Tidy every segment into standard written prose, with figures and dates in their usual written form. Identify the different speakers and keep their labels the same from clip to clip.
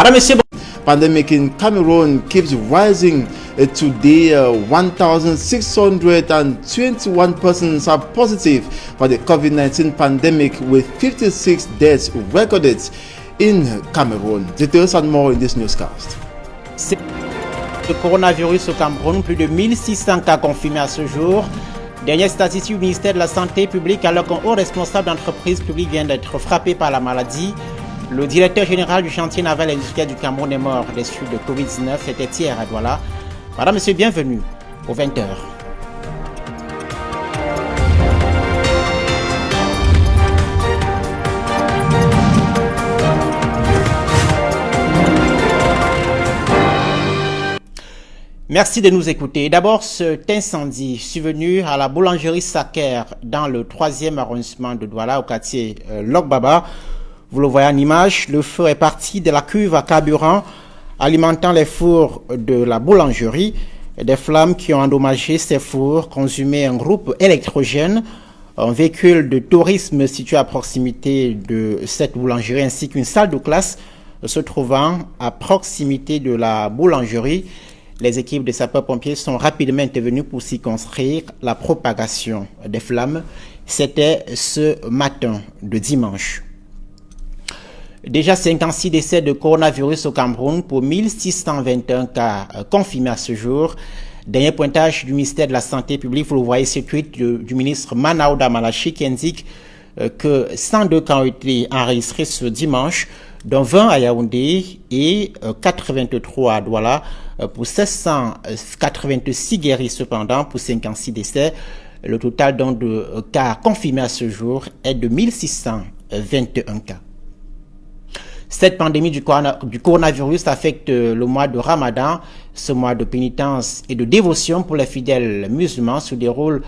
Speaker 1: Madame, Monsieur.
Speaker 2: Pandemic in Cameroon keeps rising. Today, 1,621 persons are positive for the COVID-19 pandemic, with 56 deaths recorded in Cameroon. Details and more in this newscast.
Speaker 1: Le coronavirus au Cameroun, plus de 1600 cas confirmés à ce jour. Dernière statistique du ministère de la Santé publique, alors qu'un haut responsable d'entreprise publique vient d'être frappé par la maladie. Le directeur général du chantier naval industriel du Cameroun est mort des suites de Covid-19. C'était hier à Douala. Madame, Monsieur, bienvenue aux 20h. Merci de nous écouter. D'abord, cet incendie survenu à la boulangerie Saker dans le 3e arrondissement de Douala au quartier Lokbaba. Vous le voyez en image, le feu est parti de la cuve à carburant alimentant les fours de la boulangerie. Des flammes qui ont endommagé ces fours, consumé un groupe électrogène, un véhicule de tourisme situé à proximité de cette boulangerie ainsi qu'une salle de classe se trouvant à proximité de la boulangerie. Les équipes de sapeurs-pompiers sont rapidement intervenues pour circonscrire la propagation des flammes. C'était ce matin de dimanche. Déjà 56 décès de coronavirus au Cameroun pour 1621 cas confirmés à ce jour. Dernier pointage du ministère de la Santé publique, vous le voyez, ce tweet du ministre Manaouda Malachi qui indique que 102 cas ont été enregistrés ce dimanche, dont 20 à Yaoundé et 83 à Douala, pour 786 guéris cependant pour 56 décès. Le total donc de cas confirmés à ce jour est de 1621 cas. Cette pandémie du coronavirus affecte le mois de Ramadan. Ce mois de pénitence et de dévotion pour les fidèles musulmans se déroule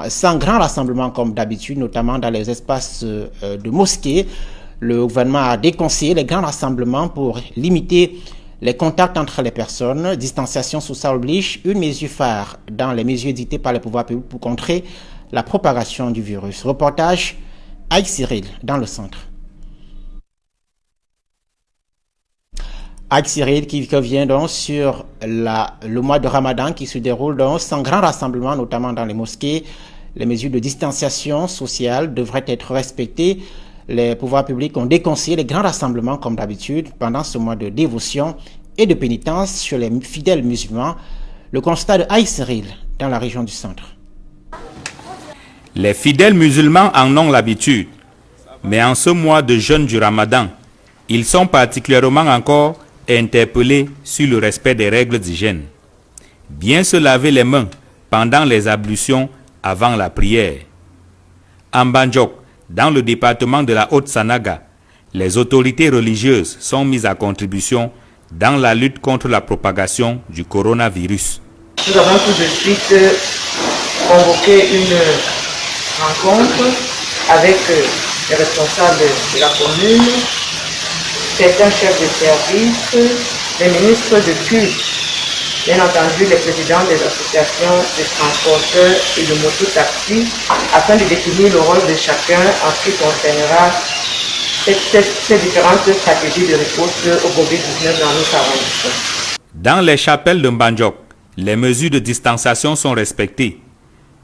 Speaker 1: sans grand rassemblement comme d'habitude, notamment dans les espaces de mosquées. Le gouvernement a déconseillé les grands rassemblements pour limiter les contacts entre les personnes. Distanciation sociale oblige, une mesure phare dans les mesures dictées par les pouvoirs publics pour contrer la propagation du virus. Reportage Aïe Cyril dans le centre. Aïe Cyril qui revient donc sur le mois de Ramadan qui se déroule donc sans grand rassemblement, notamment dans les mosquées. Les mesures de distanciation sociale devraient être respectées. Les pouvoirs publics ont déconseillé les grands rassemblements comme d'habitude pendant ce mois de dévotion et de pénitence sur les fidèles musulmans. Le constat de Aïe Cyril dans la région du centre.
Speaker 3: Les fidèles musulmans en ont l'habitude, mais en ce mois de jeûne du Ramadan, ils sont particulièrement encore interpellés sur le respect des règles d'hygiène. Bien se laver les mains pendant les ablutions avant la prière. En Banjok, dans le département de la Haute-Sanaga, les autorités religieuses sont mises à contribution dans la lutte contre la propagation du coronavirus.
Speaker 4: Nous avons tout de suite convoqué une rencontre avec les responsables de la commune, certains chefs de service, les ministres de culte, bien entendu les présidents des associations de transporteurs et de mototaxis, afin de définir le rôle de chacun en ce qui concernera ces différentes stratégies de réponse au Covid-19 dans nos arrondissements.
Speaker 3: Dans les chapelles de Mbandjok, les mesures de distanciation sont respectées,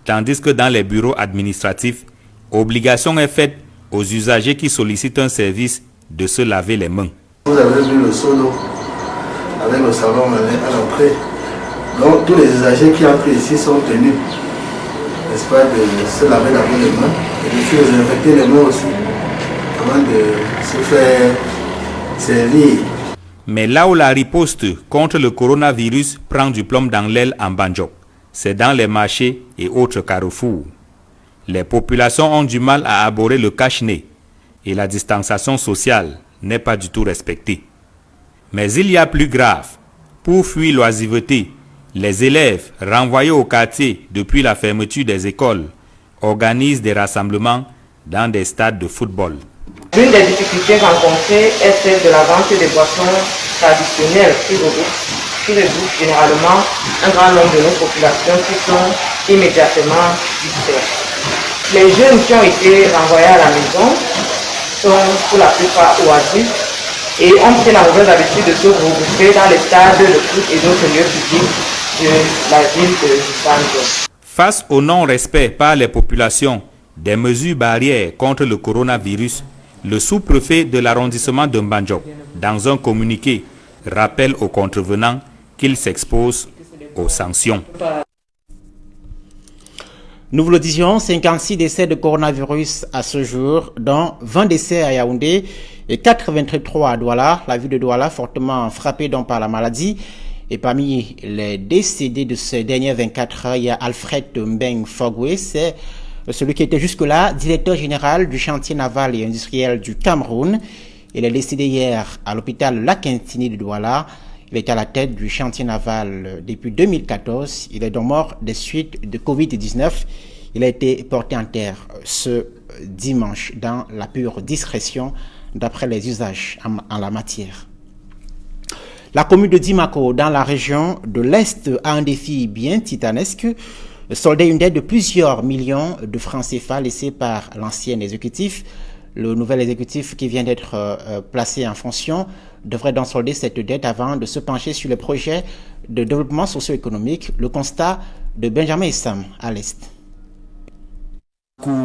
Speaker 3: tandis que dans les bureaux administratifs, obligation est faite aux usagers qui sollicitent un service de se laver les mains.
Speaker 5: Vous avez vu le solo avec le savon à l'entrée. Donc tous les usagers qui entrent ici sont tenus, n'est-ce pas, de se laver d'abord les mains et de se désinfecter les mains aussi avant de se faire servir.
Speaker 3: Mais là où la riposte contre le coronavirus prend du plomb dans l'aile en Banjok, c'est dans les marchés et autres carrefours. Les populations ont du mal à aborder le cache-nez et la distanciation sociale n'est pas du tout respectée. Mais il y a plus grave. Pour fuir l'oisiveté, les élèves renvoyés au quartier depuis la fermeture des écoles organisent des rassemblements dans des stades de football.
Speaker 4: L'une des difficultés rencontrées est celle de la vente des boissons traditionnelles qui regroupent généralement un grand nombre de nos populations qui sont immédiatement distraites. Les jeunes qui ont été renvoyés à la maison sont pour la plupart oisifs et ont pris la mauvaise habitude de se regrouper dans les stades, le foot et d'autres lieux publics de la ville de Banjo.
Speaker 3: Face au non-respect par les populations des mesures barrières contre le coronavirus, le sous-préfet de l'arrondissement de Mbandjok, dans un communiqué, rappelle aux contrevenants qu'ils s'exposent aux sanctions.
Speaker 1: Nous vous le disions, 56 décès de coronavirus à ce jour, dont 20 décès à Yaoundé et 83 à Douala, la ville de Douala fortement frappée donc par la maladie. Et parmi les décédés de ces dernières 24 heures, il y a Alfred Mbeng Fogwe, c'est celui qui était jusque-là directeur général du chantier naval et industriel du Cameroun. Il est décédé hier à l'hôpital Lakintini de Douala. Il était à la tête du chantier naval depuis 2014. Il est donc mort des suites de Covid-19. Il a été porté en terre ce dimanche dans la pure discrétion d'après les usages en la matière. La commune de Dimako, dans la région de l'Est, a un défi bien titanesque. Solder une dette de plusieurs millions de francs CFA laissée par l'ancien exécutif. Le nouvel exécutif qui vient d'être placé en fonction devrait donc solder cette dette avant de se pencher sur les projets de développement socio-économique. Le constat de Benjamin Issam à l'Est.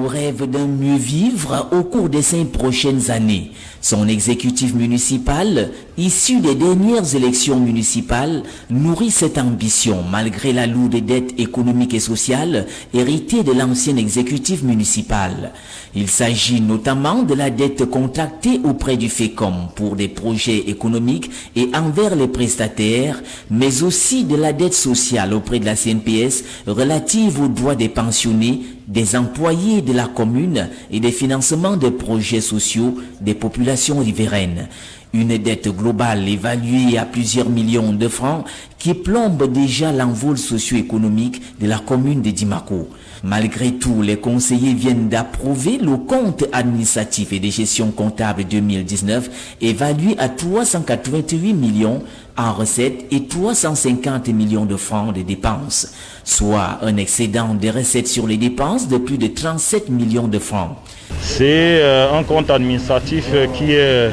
Speaker 6: Rêve d'un mieux vivre au cours des 5 prochaines années. Son exécutif municipal, issu des dernières élections municipales, nourrit cette ambition malgré la lourde dette économique et sociale héritée de l'ancien exécutif municipal. Il s'agit notamment de la dette contractée auprès du FECOM pour des projets économiques et envers les prestataires, mais aussi de la dette sociale auprès de la CNPS relative aux droits des pensionnés, des employés de la commune et des financements de projets sociaux des populations riveraines. Une dette globale évaluée à plusieurs millions de francs qui plombe déjà l'envol socio-économique de la commune de Dimako. Malgré tout, les conseillers viennent d'approuver le compte administratif et de gestion comptable 2019 évalué à 388 millions en recettes et 350 millions de francs de dépenses, soit un excédent des recettes sur les dépenses de plus de 37 millions de francs.
Speaker 7: C'est un compte administratif qui est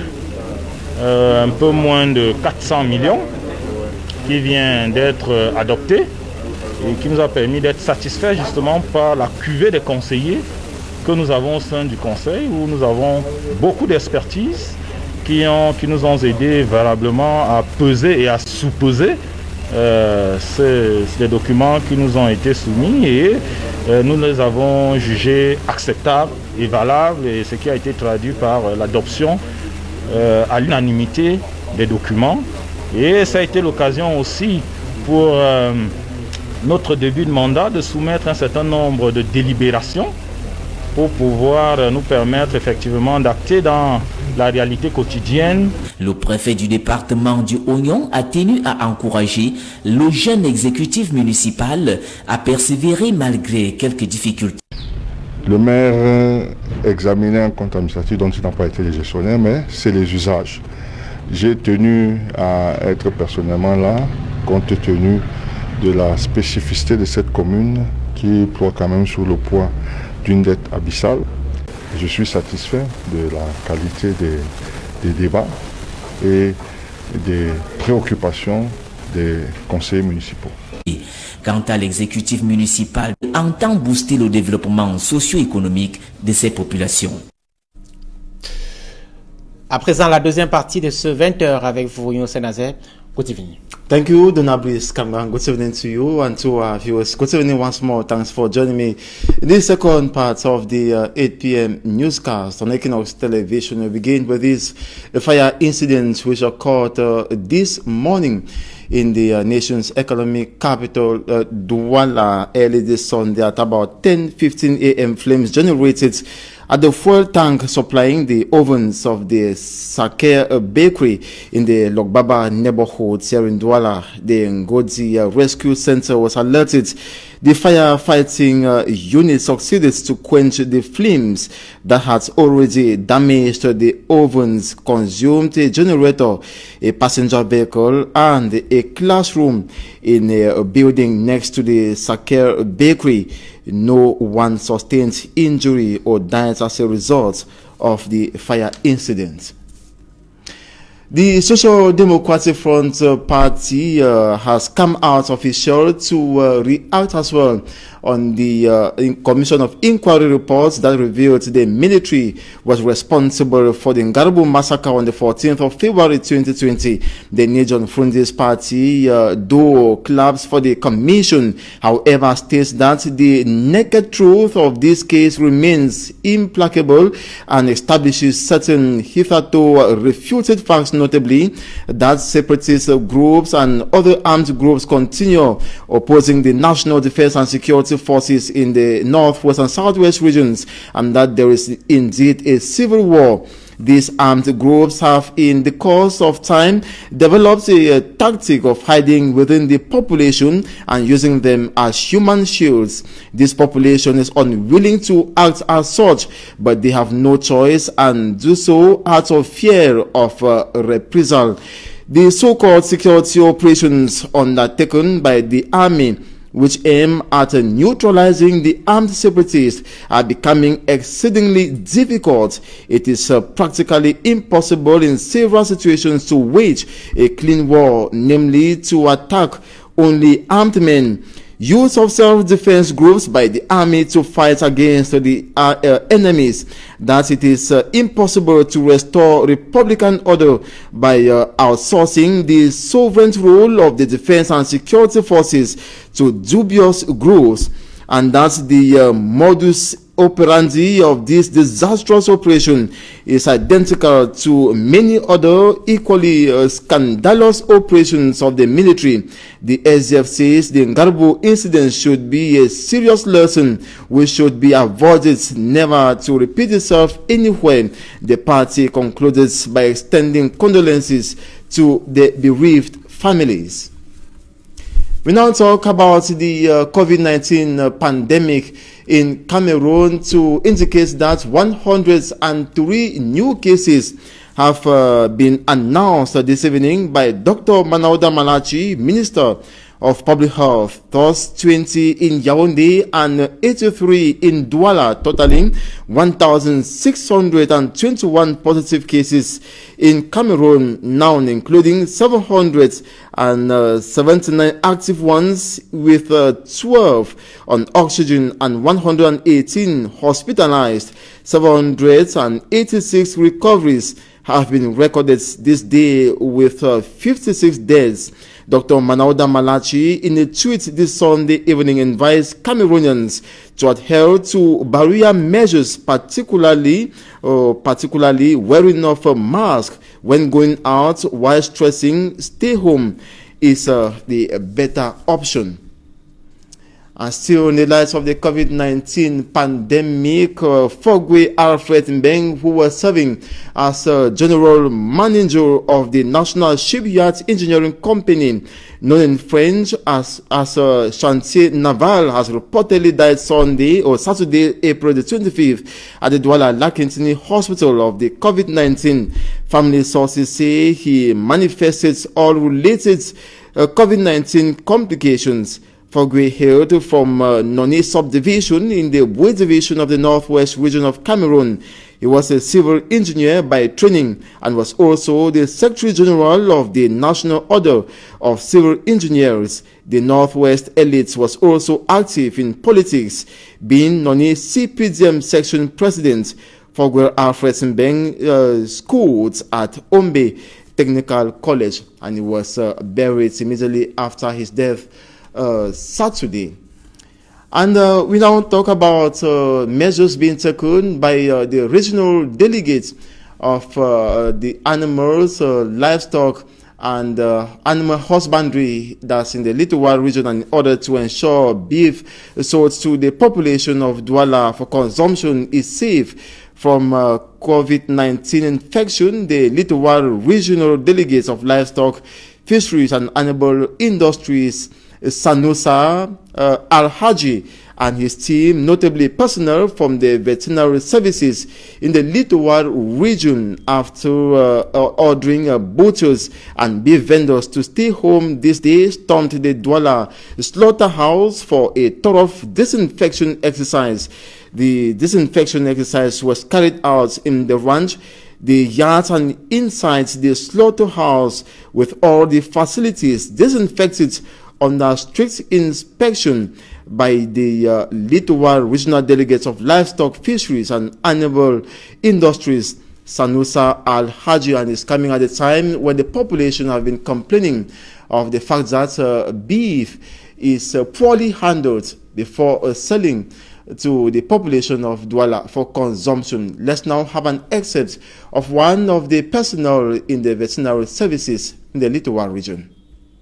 Speaker 7: un peu moins de 400 millions qui vient d'être adopté et qui nous a permis d'être satisfaits justement par la cuvée des conseillers que nous avons au sein du conseil, où nous avons beaucoup d'expertise qui nous ont aidés valablement à peser et à sous-peser ces documents qui nous ont été soumis, et nous les avons jugés acceptables et valables, et ce qui a été traduit par l'adoption à l'unanimité des documents. Et ça a été l'occasion aussi pour notre début de mandat de soumettre un certain nombre de délibérations pour pouvoir nous permettre effectivement d'acter dans la réalité quotidienne.
Speaker 6: Le préfet du département du Oignon a tenu à encourager le jeune exécutif municipal à persévérer malgré quelques difficultés.
Speaker 8: Le maire examinait un compte administratif dont il n'a pas été le gestionnaire, mais c'est les usages. J'ai tenu à être personnellement là, compte tenu de la spécificité de cette commune qui ploie quand même sous le poids d'une dette abyssale. Je suis satisfait de la qualité des débats et des préoccupations des conseillers municipaux.
Speaker 6: Quant à l'exécutif municipal, il entend booster le développement socio-économique de ces populations.
Speaker 1: À présent, la deuxième partie de ce 20h avec vous, Youssef Nazer. Good evening.
Speaker 2: Thank you, Donabris Kamgan. Good evening to you and to our viewers. Good evening once more. Thanks for joining me in this second part of the 8 p.m. newscast on Equinox Television. We begin with this fire incident which occurred this morning in the nation's economic capital, Douala, early this Sunday at about 10:15 a.m. Flames generated at the fuel tank supplying the ovens of the Saker bakery in the Logbaba neighborhood here in Douala. The Ngozi Rescue Center was alerted. The firefighting unit succeeded to quench the flames that had already damaged the ovens, consumed a generator, a passenger vehicle, and a classroom in a building next to the Saker bakery. No one sustained injury or died as a result of the fire incident. The Social Democratic Front Party has come out official to react as well on the Commission of Inquiry reports that revealed the military was responsible for the Ngarbu massacre on the 14th of February 2020. The Nigerian Frondis Party, though claps for the commission, however, states that the naked truth of this case remains implacable and establishes certain hitherto refuted facts, notably that separatist groups and other armed groups continue opposing the National Defense and Security Forces in the northwest and southwest regions, and that there is indeed a civil war. These armed groups have, in the course of time, developed a tactic of hiding within the population and using them as human shields. This population is unwilling to act as such, but they have no choice and do so out of fear of reprisal. The so-called security operations undertaken by the army, which aim at neutralizing the armed separatists, are becoming exceedingly difficult. It is practically impossible in several situations to wage a clean war, namely to attack only armed men. Use of self-defense groups by the army to fight against the enemies, that it is impossible to restore republican order by outsourcing the sovereign role of the defense and security forces to dubious groups, and that the modus operandi of this disastrous operation is identical to many other equally scandalous operations of the military. The SDF says the Ngarbu incident should be a serious lesson which should be avoided never to repeat itself anywhere. The party concluded by extending condolences to the bereaved families. We now talk about the COVID-19 pandemic in Cameroon to indicate that 103 new cases have been announced this evening by Dr. Manauda Malachi, Minister of Public Health, thus 20 in Yaoundé and 83 in Douala, totaling 1,621 positive cases in Cameroon now, including 779 active ones, with 12 on oxygen and 118 hospitalized. 786 recoveries have been recorded this day, with 56 deaths. Dr. Manauda Malachi, in a tweet this Sunday evening, invites Cameroonians to adhere to barrier measures, particularly wearing of a mask when going out, while stressing stay home is the better option. And still in the light of the COVID-19 pandemic, Fogwe Alfred Mbeng, who was serving as general manager of the National Shipyard Engineering Company, known in French as Chantier Naval, has reportedly died Saturday, April the 25th, at the Douala Lakentini Hospital of the COVID-19. Family sources say he manifested all related COVID-19 complications. Fogwe hailed from Noni subdivision in the Boué division of the northwest region of Cameroon. He was a civil engineer by training and was also the Secretary General of the National Order of Civil Engineers. The Northwest elite was also active in politics, being Noni CPDM section president. Fogwe Alfred Mbeng schooled at Ombe Technical College, and he was buried immediately after his death Saturday. And we now talk about measures being taken by the regional delegates of the animals, livestock, and animal husbandry that's in the Little Wild region, in order to ensure beef sold to the population of Douala for consumption is safe from COVID-19 infection. The Little Wild regional delegates of livestock, fisheries, and animal industries, Sanusa Al-Haji, and his team, notably personnel from the veterinary services in the Little Wild region, after ordering butchers and beef vendors to stay home this day, stormed the Douala slaughterhouse for a thorough disinfection exercise. The disinfection exercise was carried out in the ranch the yards and inside the slaughterhouse with all the facilities disinfected under strict inspection by the Litowa Regional Delegates of Livestock, Fisheries and Animal Industries. Sanusa Al-Haji, and is coming at a time when the population have been complaining of the fact that beef is poorly handled before selling to the population of Douala for consumption. Let's now have an excerpt of one of the personnel in the veterinary services in the Litowa region.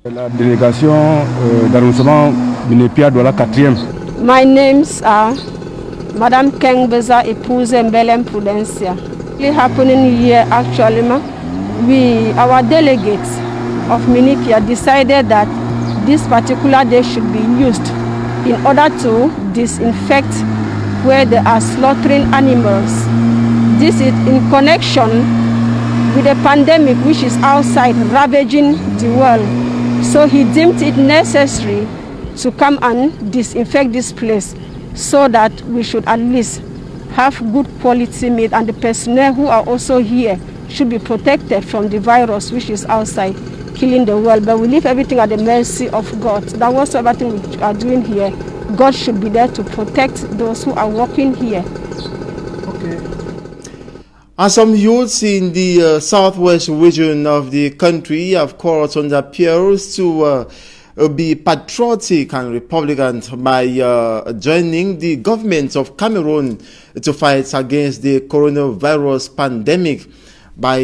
Speaker 9: La délégation d'arrondissement Binepia Douala 4e.
Speaker 10: My names are Madame Keng Beza Épouse Mbelem Prudencia. Happening here actually, our delegates of Minikia decided that this particular day should be used in order to disinfect where they are slaughtering animals. This is in connection with the pandemic which is outside ravaging the world. So he deemed it necessary to come and disinfect this place so that we should at least have good quality meat, and the personnel who are also here should be protected from the virus which is outside killing the world. But we leave everything at the mercy of God. That whatsoever thing we are doing here, God should be there to protect those who are working here.
Speaker 2: Okay. And some youths in the southwest region of the country have called on their peers to be patriotic and Republican by joining the government of Cameroon to fight against the coronavirus pandemic by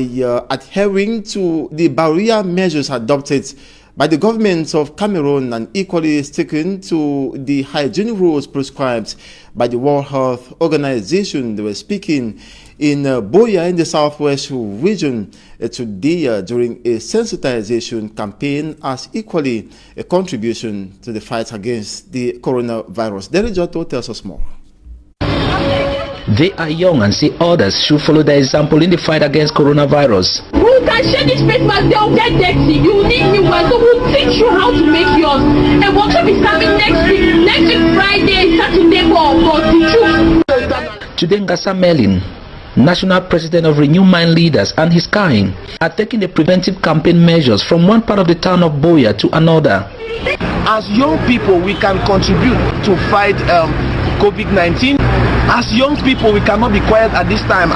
Speaker 2: adhering to the barrier measures adopted by the government of Cameroon and equally sticking to the hygiene rules prescribed by the World Health Organization. They were speaking in Boya in the southwest region today during a sensitization campaign as equally a contribution to the fight against the coronavirus. Derijoto tells us more.
Speaker 11: They are young and say others should follow their example in the fight against coronavirus.
Speaker 12: You can share this face mask, they'll get dirty. You need new ones, so we'll teach you how to make yours. And workshop is coming next week Friday, Saturday for the truth.
Speaker 11: Today, Ngasa Melin, National President of Renew Mind Leaders, and his kind are taking the preventive campaign measures from one part of the town of Boya to another.
Speaker 13: As young people, we can contribute to fight COVID-19. As young people, we cannot be quiet at this time.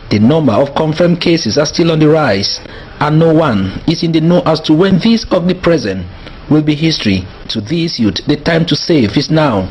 Speaker 11: The number of confirmed cases are still on the rise, and no one is in the know as to when this omnipresent will be history. To these youth, the time to save is now.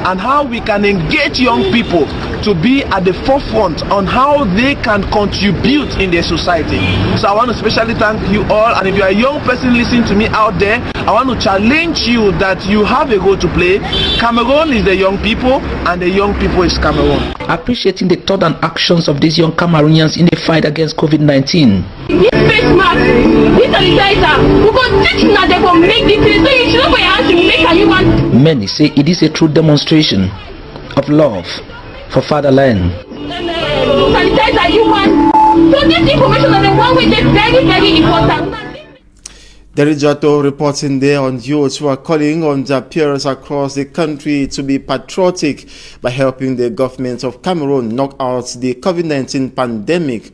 Speaker 13: And how we can engage young people to be at the forefront on how they can contribute in their society. So I want to especially thank you all, and if you are a young person listening to me out there, I want to challenge you that you have a role to play. Cameroon is the young people, and the young people is Cameroon.
Speaker 11: Appreciating the thought and actions of these young Cameroonians in the fight against COVID-19.
Speaker 12: This face mask, this sanitizer, we can teach you that they will make this, so you should know where you have to make a human.
Speaker 11: Many say it is a true demonstration of love for fatherland.
Speaker 12: Sanitizer human. So this information on the one way is very, very important.
Speaker 2: Derijato reporting there on youths who are calling on their peers across the country to be patriotic by helping the government of Cameroon knock out the COVID-19 pandemic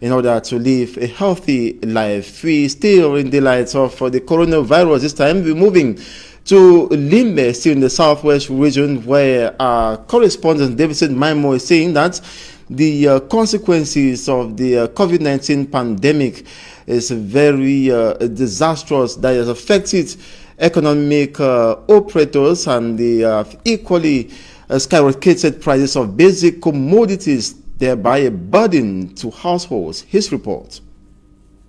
Speaker 2: in order to live a healthy life. We still in the light of the coronavirus. This time we're moving to Limbe, still in the southwest region, where our correspondent Davidson Maimo is saying that the consequences of the COVID-19 pandemic is very disastrous, that has affected economic operators, and the equally skyrocketed prices of basic commodities, thereby a burden to households. His report.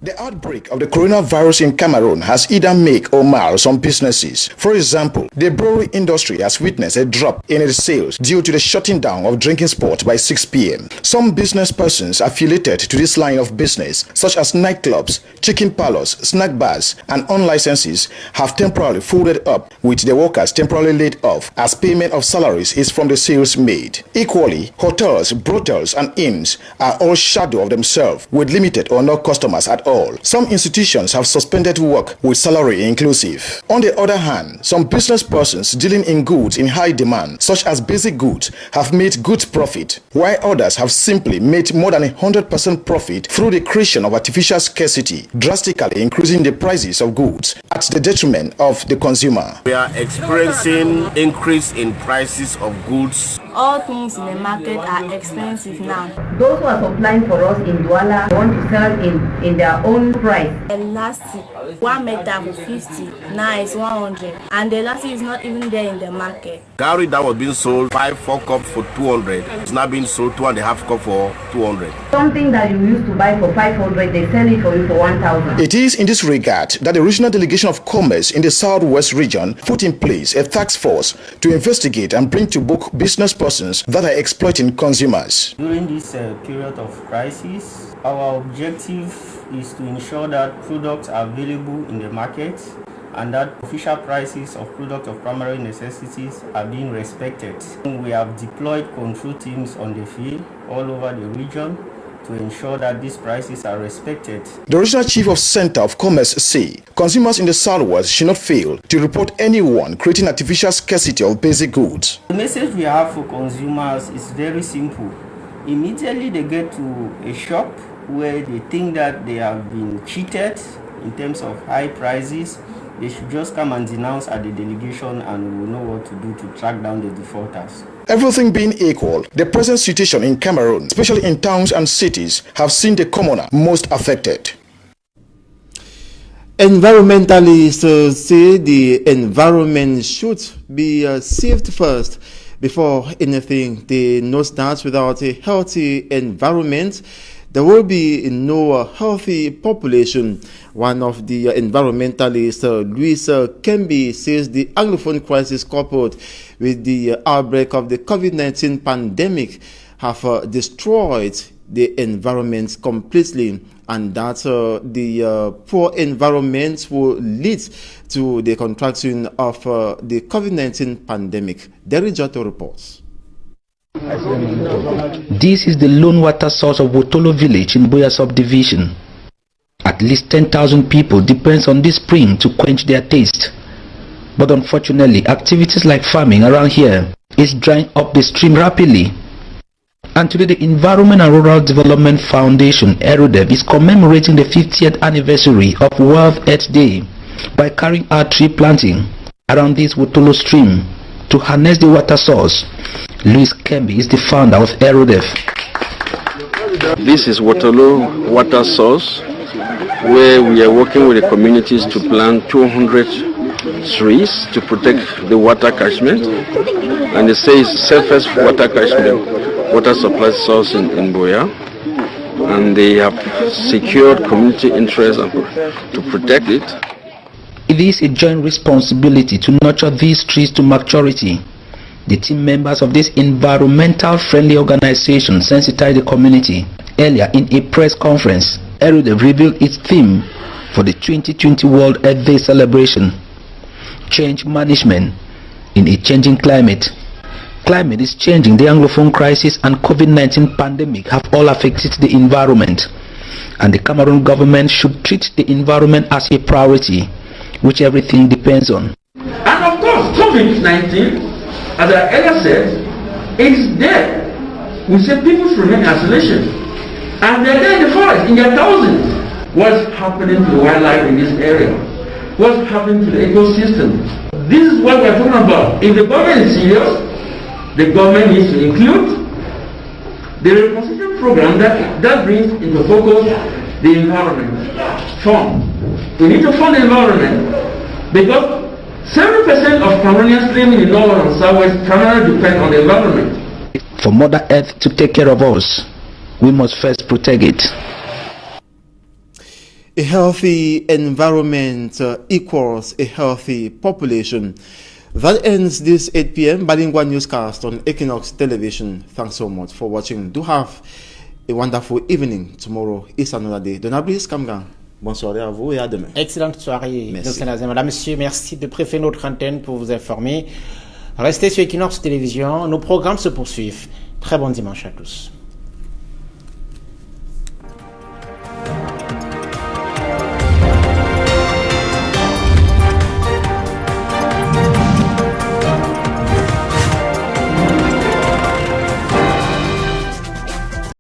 Speaker 14: The outbreak of the coronavirus in Cameroon has either make or mar some businesses. For example, the brewery industry has witnessed a drop in its sales due to the shutting down of drinking spots by 6 p.m. Some business persons affiliated to this line of business, such as nightclubs, chicken parlors, snack bars, and unlicenses, have temporarily folded up, with the workers temporarily laid off as payment of salaries is from the sales made. Equally, hotels, brothels, and inns are all shadow of themselves, with limited or no customers at all. all. Some institutions have suspended work with salary inclusive. On the other hand, some business persons dealing in goods in high demand, such as basic goods, have made good profit, while others have simply made more than 100% profit through the creation of artificial scarcity, drastically increasing the prices of goods at the detriment of the consumer.
Speaker 15: We are experiencing increase in prices of goods.
Speaker 16: All things in the market are expensive now.
Speaker 17: Those who are supplying for us in Douala want to sell in their own price.
Speaker 16: The elastic, 1 meter for 50, now it's 100. And the elastic is not even there in the market.
Speaker 15: Gari that was being sold 5-4 cups for 200. It's now being sold 2.5 cups for 200.
Speaker 17: Something that you used to buy for 500, they sell it for you for 1,000.
Speaker 14: It is in this regard that the Regional Delegation of Commerce in the Southwest region put in place a task force to investigate and bring to book business persons that are exploiting consumers.
Speaker 18: During this period of crisis, our objective is to ensure that products are available in the market and that official prices of products of primary necessities are being respected. We have deployed control teams on the field all over the region to ensure that these prices are respected.
Speaker 14: The Regional Chief of Center of Commerce say consumers in the Southwest should not fail to report anyone creating artificial scarcity of basic goods.
Speaker 18: The message we have for consumers is very simple. Immediately they get to a shop where they think that they have been cheated in terms of high prices, they should just come and denounce at the delegation, and we will know what to do to track down the defaulters.
Speaker 14: Everything being equal, the present situation in Cameroon, especially in towns and cities, have seen the commoner most affected.
Speaker 2: Environmentalists say the environment should be saved first before anything. They note that without a healthy environment, there will be no healthy population. One of the environmentalists, Louis Kembe, says the Anglophone crisis coupled with the outbreak of the COVID-19 pandemic have destroyed the environment completely, and that the poor environment will lead to the contraction of the COVID-19 pandemic. Derry Jotto reports.
Speaker 11: This is the lone water source of Wotolo village in Boya subdivision. At least 10,000 people depends on this spring to quench their thirst. But unfortunately, activities like farming around here is drying up the stream rapidly. And today the Environment and Rural Development Foundation, ERUDEV, is commemorating the 50th anniversary of World Earth Day by carrying out tree planting around this Wotolo stream to harness the water source. Louis Kembe is the founder of ERUDEV.
Speaker 19: This is Wotolo water source, where we are working with the communities to plant 200 trees to protect the water catchment, and they say it's safest water catchment, water supply source in Boya, and they have secured community interest to protect it.
Speaker 11: It is a joint responsibility to nurture these trees to maturity. The team members of this environmental friendly organization sensitized the community. Earlier in a press conference, ERUDEV revealed its theme for the 2020 World Earth Day celebration: change management in a changing climate. Climate is changing. The Anglophone crisis and COVID-19 pandemic have all affected the environment, and the Cameroon government should treat the environment as a priority, which everything depends on.
Speaker 20: And of course, COVID-19, as I earlier said, is there. We say people should remain in isolation, and they're there in the forest in their thousands. What's happening to the wildlife in this area? What's happening to the ecosystem? This is what we're talking about. If the government is serious, the government needs to include the reconstruction program that brings into focus the environment. Fund. We need to fund the environment because 70% of Cameroonians living in the north and southwest primarily depend on the environment.
Speaker 11: For Mother Earth to take care of us, we must first protect it.
Speaker 2: A healthy environment equals a healthy population. That ends this 8 p.m. bilingual newscast on Equinox Television. Thanks so much for watching. Do have a wonderful evening. Tomorrow is another day. Donabris Kamgan. Bonne soirée à vous et à demain.
Speaker 1: Excellente soirée.
Speaker 2: Merci.
Speaker 1: Madame, monsieur, merci de préférer notre antenne pour vous informer. Restez sur Equinox Télévision. Nos programmes se poursuivent. Très bon dimanche à tous.